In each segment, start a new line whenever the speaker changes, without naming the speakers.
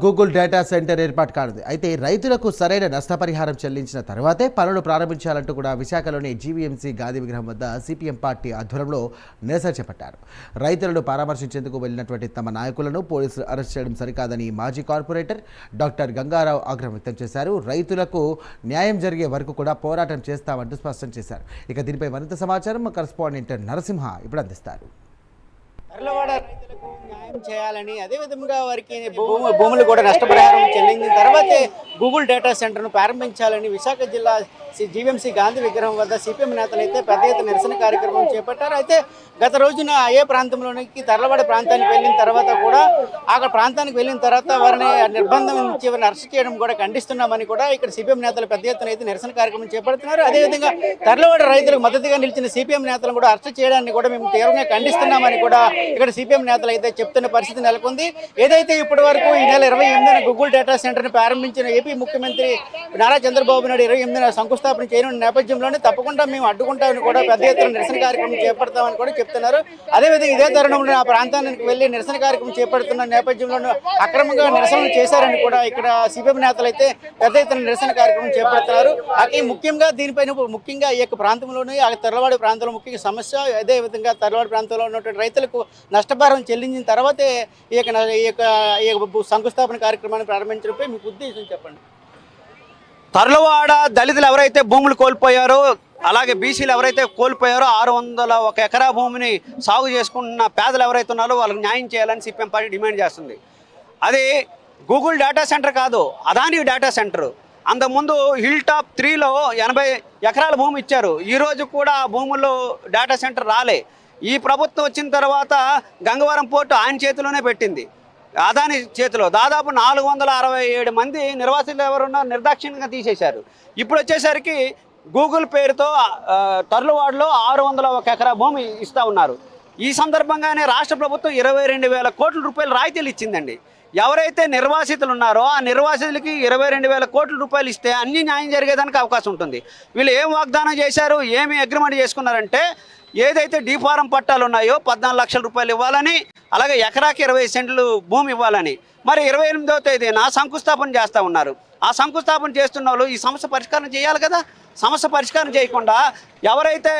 Google data centre ఏర్పాటు కానుంది. అయితే రైతులకు సరైన నష్టపరిహారం చెల్లించిన తర్వాతే పనులు ప్రారంభించాలంటూ కూడా విశాఖలోని జీవీఎంసీ గాంధీ విగ్రహం వద్ద సిపిఎం పార్టీ ఆధ్వర్యంలో నిరసన చేపట్టారు. రైతులను పరామర్శించేందుకు వెళ్లినటువంటి తమ నాయకులను పోలీసులు అరెస్ట్ చేయడం సరికాదని మాజీ కార్పొరేటర్ డాక్టర్ గంగారావు ఆగ్రహం వ్యక్తం చేశారు. రైతులకు న్యాయం జరిగే వరకు కూడా పోరాటం చేస్తామంటూ స్పష్టం చేశారు. ఇక దీనిపై మరింత సమాచారం మా కరెస్పాండెంట్ నరసింహ ఇప్పుడు అందిస్తారు.
తర్లవాడ రైతులకు న్యాయం చేయాలని, అదేవిధంగా వారికి భూములు కూడా నష్టపరిహారం చెల్లించిన తర్వాతే గూగుల్ డేటా సెంటర్ను ప్రారంభించాలని విశాఖ జిల్లా జీవీఎంసీ గాంధీ విగ్రహం వద్ద సిపిఎం నేతలు అయితే పెద్ద ఎత్తున నిరసన కార్యక్రమం చేపట్టారు. అయితే గత రోజున అయ్యే ప్రాంతంలోనికి తర్లవాడ ప్రాంతానికి వెళ్ళిన తర్వాత కూడా అక్కడ ప్రాంతానికి వెళ్ళిన తర్వాత వారిని నిర్బంధం నుంచి వారిని అరెస్ట్ చేయడం కూడా ఖండిస్తున్నామని కూడా ఇక్కడ సిపిఎం నేతలు పెద్ద ఎత్తున అయితే నిరసన కార్యక్రమం చేపడుతున్నారు. అదేవిధంగా తర్లవాడ రైతులకు మద్దతుగా నిలిచిన సిపిఎం నేతలను కూడా అరెస్ట్ చేయడాన్ని కూడా మేము తీవ్రంగా ఖండిస్తున్నామని కూడా ఇక్కడ సిపిఎం నేతలు అయితే చెప్తున్న పరిస్థితి నెలకొంది. ఏదైతే ఇప్పటి వరకు ఈ నెల 28న గూగుల్ డేటా సెంటర్ను ప్రారంభించిన ఏపీ ముఖ్యమంత్రి నారా చంద్రబాబు నాయుడు 28న శంకుస్థాపన చేయనున్న నేపథ్యంలోనే తప్పకుండా మేము అడ్డుకుంటామని కూడా పెద్ద ఎత్తున నిరసన కార్యక్రమం చేపడతామని కూడా చెప్తున్నారు. అదేవిధంగా ఇదే తరుణంలో ఆ ప్రాంతానికి వెళ్లి నిరసన కార్యక్రమం చేపడుతున్న నేపథ్యంలో అక్రమంగా నిరసనలు చేశారని కూడా ఇక్కడ సిపిఎం నేతలు అయితే పెద్ద ఎత్తున నిరసన కార్యక్రమం చేపడుతున్నారు. అయితే ముఖ్యంగా దీనిపైన ముఖ్యంగా ఈ యొక్క ప్రాంతంలోనే ఆ తర్లవాడ ప్రాంతంలో ముఖ్యంగా సమస్య, అదేవిధంగా తర్లవాడ ప్రాంతంలో ఉన్నటువంటి రైతులకు నష్టపరిహారం చెల్లించిన తర్వాతే ఈ యొక్క శంకుస్థాపన కార్యక్రమాన్ని ప్రారంభించడంపై మీకు ఉద్దేశం చెప్పండి. తర్లవాడ దళితులు ఎవరైతే భూములు కోల్పోయారో, అలాగే బీసీలు ఎవరైతే కోల్పోయారో 601 ఎకరా భూమిని సాగు చేసుకుంటున్న పేదలు ఎవరైతే ఉన్నారో వాళ్ళకి న్యాయం చేయాలని సిపిఎం పార్టీ డిమాండ్ చేస్తుంది. అది గూగుల్ డేటా సెంటర్ కాదు, అదానీ డేటా సెంటర్. అంతకుముందు హిల్ టాప్ 3లో 80 ఎకరాల భూమి ఇచ్చారు. ఈరోజు కూడా ఆ భూముల్లో డేటా సెంటర్ రాలే. ఈ ప్రభుత్వం వచ్చిన తర్వాత గంగవరం పోర్టు ఆయన చేతిలోనే పెట్టింది, అదాని చేతిలో. దాదాపు 467 మంది నిర్వాసితులు ఎవరున్నారు నిర్దాక్షిణ్యంగా తీసేశారు. ఇప్పుడు వచ్చేసరికి గూగుల్ పేరుతో తర్లువాడలో 601 ఎకరా భూమి ఇస్తూ ఉన్నారు. ఈ సందర్భంగానే రాష్ట్ర ప్రభుత్వం 22,000 కోట్ల రూపాయలు రాయితీలు ఇచ్చిందండి. ఎవరైతే నిర్వాసితులు ఉన్నారో ఆ నిర్వాసితులకి 22,000 కోట్ల రూపాయలు ఇస్తే అన్ని న్యాయం జరిగేదానికి అవకాశం ఉంటుంది. వీళ్ళు ఏం వాగ్దానం చేశారు, ఏమి అగ్రిమెంట్ చేసుకున్నారంటే ఏదైతే డీఫారం పట్టాలు ఉన్నాయో 14 లక్షల రూపాయలు ఇవ్వాలని, అలాగే ఎకరాకి 20 సెంట్లు భూమి ఇవ్వాలని. మరి 28వ తేదీన శంకుస్థాపన చేస్తూ ఉన్నారు. ఆ శంకుస్థాపన చేస్తున్న వాళ్ళు ఈ సమస్య పరిష్కారం చేయాలి కదా. సమస్య పరిష్కారం చేయకుండా ఎవరైతే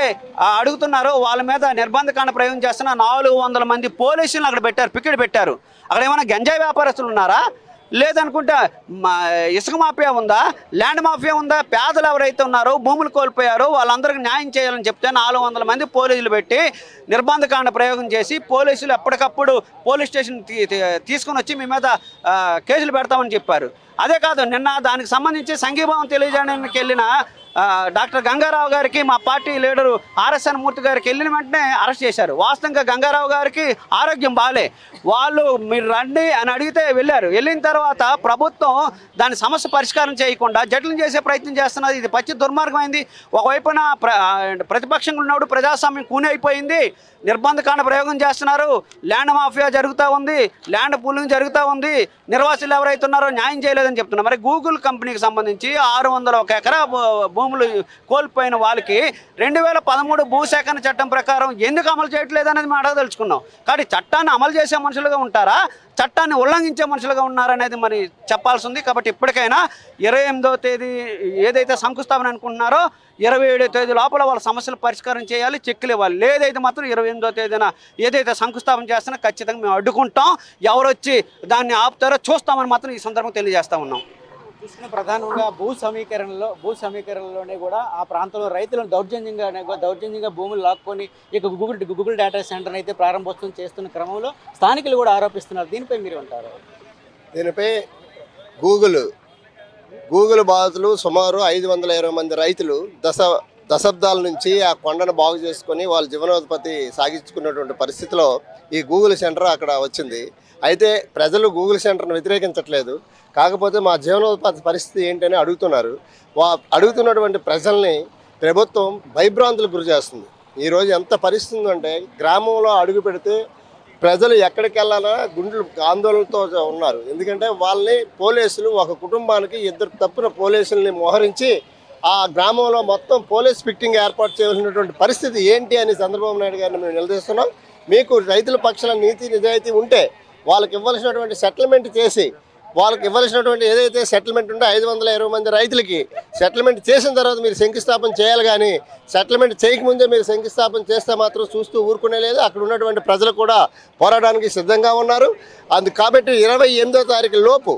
అడుగుతున్నారో వాళ్ళ మీద నిర్బంధకాండ ప్రయోగం చేస్తున్న 400 మంది పోలీసులను అక్కడ పెట్టారు, పికెట్ పెట్టారు. అక్కడ ఏమైనా గంజాయి వ్యాపారస్తులు ఉన్నారా, లేదనుకుంటే ఇసుక మాఫియా ఉందా, ల్యాండ్ మాఫియా ఉందా? పేదలు ఎవరైతే ఉన్నారో భూములు కోల్పోయారో వాళ్ళందరికీ న్యాయం చేయాలని చెప్తే 400 మంది పోలీసులు పెట్టి నిర్బంధకాండ ప్రయోగం చేసి పోలీసులు ఎప్పటికప్పుడు పోలీస్ స్టేషన్ తీసుకుని వచ్చి మీ మీద కేసులు పెడతామని చెప్పారు. అదే కాదు, నిన్న దానికి సంబంధించి సంఘీభావం తెలియజేయడానికి వెళ్ళిన డాక్టర్ గంగారావు గారికి మా పార్టీ లీడరు ఆర్ఎస్ఎన్ మూర్తి గారికి వెళ్ళిన వెంటనే అరెస్ట్ చేశారు. వాస్తవంగా గంగారావు గారికి ఆరోగ్యం బాగాలే, వాళ్ళు మీరు రండి అని అడిగితే వెళ్ళారు. వెళ్ళిన తర్వాత ప్రభుత్వం దాని సమస్య పరిష్కారం చేయకుండా జటిలం చేసే ప్రయత్నం చేస్తున్నది. ఇది పచ్చి దుర్మార్గమైంది. ఒకవైపున ప్రతిపక్షంగా ఉన్నప్పుడు ప్రజాస్వామ్యం కూని అయిపోయింది, నిర్బంధకాండ ప్రయోగం చేస్తున్నారు, ల్యాండ్ మాఫియా జరుగుతూ ఉంది, ల్యాండ్ పూలింగ్ జరుగుతూ ఉంది, నిర్వాసితులు ఎవరైతే ఉన్నారో న్యాయం చేయలేదని చెప్తున్నారు. మరి గూగుల్ కంపెనీకి సంబంధించి 601 ఎకరా భూములు కోల్పోయిన వాళ్ళకి 2013 భూసేకరణ చట్టం ప్రకారం ఎందుకు అమలు చేయట్లేదు అనేది మేము అడగదలుచుకున్నాం. కాబట్టి చట్టాన్ని అమలు చేసే మనుషులుగా ఉంటారా, చట్టాన్ని ఉల్లంఘించే మనుషులుగా ఉన్నారనేది మరి చెప్పాల్సి ఉంది. కాబట్టి ఇప్పటికైనా 28వ తేదీ ఏదైతే శంకుస్థాపన అనుకుంటున్నారో 27వ తేదీ లోపల వాళ్ళ సమస్యలు పరిష్కారం చేయాలి, చెక్కులు ఇవ్వాలి. లేదైతే మాత్రం 28వ తేదీన ఏదైతే శంకుస్థాపన చేస్తున్నా ఖచ్చితంగా మేము అడ్డుకుంటాం. ఎవరొచ్చి దాన్ని ఆపుతారో చూస్తామని మాత్రం ఈ సందర్భంగా తెలియజేస్తా ఉన్నాం. చూసిన ప్రధానంగా భూ సమీకరణలోనే కూడా ఆ ప్రాంతంలో రైతులను దౌర్జన్యంగా భూములు లాక్కొని ఇక గూగుల్ డేటా సెంటర్ అయితే ప్రారంభోత్సవం చేస్తున్న క్రమంలో స్థానికులు కూడా ఆరోపిస్తున్నారు. దీనిపై మీరు అంటారు?
దీనిపై గూగుల్ బాధితులు సుమారు 520 మంది రైతులు దశాబ్దాల నుంచి ఆ కొండను బాగు చేసుకొని వాళ్ళ జీవనోత్పత్తి సాగించుకున్నటువంటి పరిస్థితిలో ఈ గూగుల్ సెంటర్ అక్కడ వచ్చింది. అయితే ప్రజలు గూగుల్ సెంటర్ను వ్యతిరేకించట్లేదు, కాకపోతే మా జీవనోత్పత్తి పరిస్థితి ఏంటని అడుగుతున్నారు. అడుగుతున్నటువంటి ప్రజల్ని ప్రభుత్వం భయభ్రాంతులకు గురి చేస్తుంది. ఈరోజు ఎంత పరిస్థితి ఉందంటే గ్రామంలో అడుగు పెడితే ప్రజలు ఎక్కడికి వెళ్ళాలా గుండెలు ఆందోళనతో ఉన్నారు. ఎందుకంటే వాళ్ళని పోలీసులు ఒక కుటుంబానికి 2 తప్పున పోలీసుల్ని మోహరించి ఆ గ్రామంలో మొత్తం పోలీస్ ఫిట్టింగ్ ఏర్పాటు చేయవలసినటువంటి పరిస్థితి ఏంటి అని చంద్రబాబు నాయుడు గారిని మేము నిలదీస్తున్నాం. మీకు రైతుల పక్షాల నీతి నిజాయితీ ఉంటే వాళ్ళకి ఇవ్వాల్సినటువంటి సెటిల్మెంట్ చేసి వాళ్ళకి ఇవ్వాల్సినటువంటి ఏదైతే సెటిల్మెంట్ ఉందో 520 మంది రైతులకి సెటిల్మెంట్ చేసిన తర్వాత మీరు శంకుస్థాపన చేయాలి, కానీ సెటిల్మెంట్ చేయకముందే మీరు శంకుస్థాపన చేస్తే మాత్రం చూస్తూ ఊరుకునే లేదు. అక్కడ ఉన్నటువంటి ప్రజలు కూడా పోరాటానికి సిద్ధంగా ఉన్నారు. కాబట్టి 28వ తారీఖు లోపు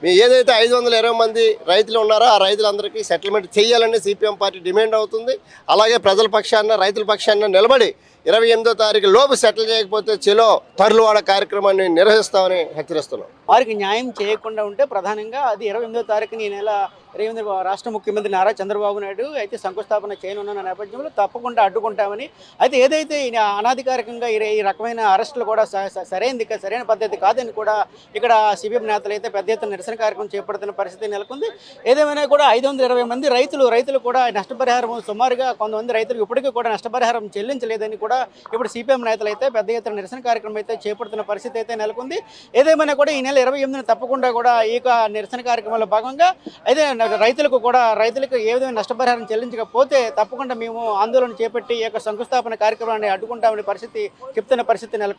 మీ ఏదైతే 520 మంది రైతులు ఉన్నారో ఆ రైతులందరికీ సెటిల్మెంట్ చేయాలని సిపిఎం పార్టీ డిమాండ్ అవుతుంది. అలాగే ప్రజల పక్షాన రైతుల పక్షాన నిలబడి 28వ తారీఖు లోపు సెటిల్ చేయకపోతే చెలో తర్లువాడ కార్యక్రమాన్ని నిర్వహిస్తామని హెచ్చరిస్తున్నాం.
వారికి న్యాయం చేయకుండా ఉంటే ప్రధానంగా అది 28వ తారీఖున ఈ నెల 28 రాష్ట్ర ముఖ్యమంత్రి నారా చంద్రబాబు నాయుడు అయితే శంకుస్థాపన చేయనున్న నేపథ్యంలో తప్పకుండా అడ్డుకుంటామని, అయితే ఏదైతే అనాధికారికంగా ఈ రకమైన అరెస్టులు కూడా సరైన పద్ధతి కాదని కూడా ఇక్కడ సిపిఎం నేతలు అయితే పెద్ద ఎత్తున నిరసన కార్యక్రమం చేపడుతున్న పరిస్థితి నెలకొంది. ఏదేమైనా కూడా 520 మంది రైతులు కూడా నష్టపరిహారం సుమారుగా కొంతమంది రైతులకు ఇప్పటికీ కూడా నష్టపరిహారం చెల్లించలేదని కూడా ఇప్పుడు సిపిఎం నేతలు అయితే పెద్ద ఎత్తున నిరసన కార్యక్రమం అయితే చేపడుతున్న పరిస్థితి అయితే నెలకొంది. ఏదేమైనా కూడా ఈ నెల 28న తప్పకుండా కూడా ఈ నిరసన కార్యక్రమంలో భాగంగా అయితే రైతులకు ఏ విధమైన నష్టపరిహారం చెల్లించకపోతే తప్పకుండా మేము ఆందోళన చేపట్టి ఈ యొక్క శంకుస్థాపన కార్యక్రమాన్ని అడ్డుకుంటామనే చెప్తున్న పరిస్థితి నెలకొంది.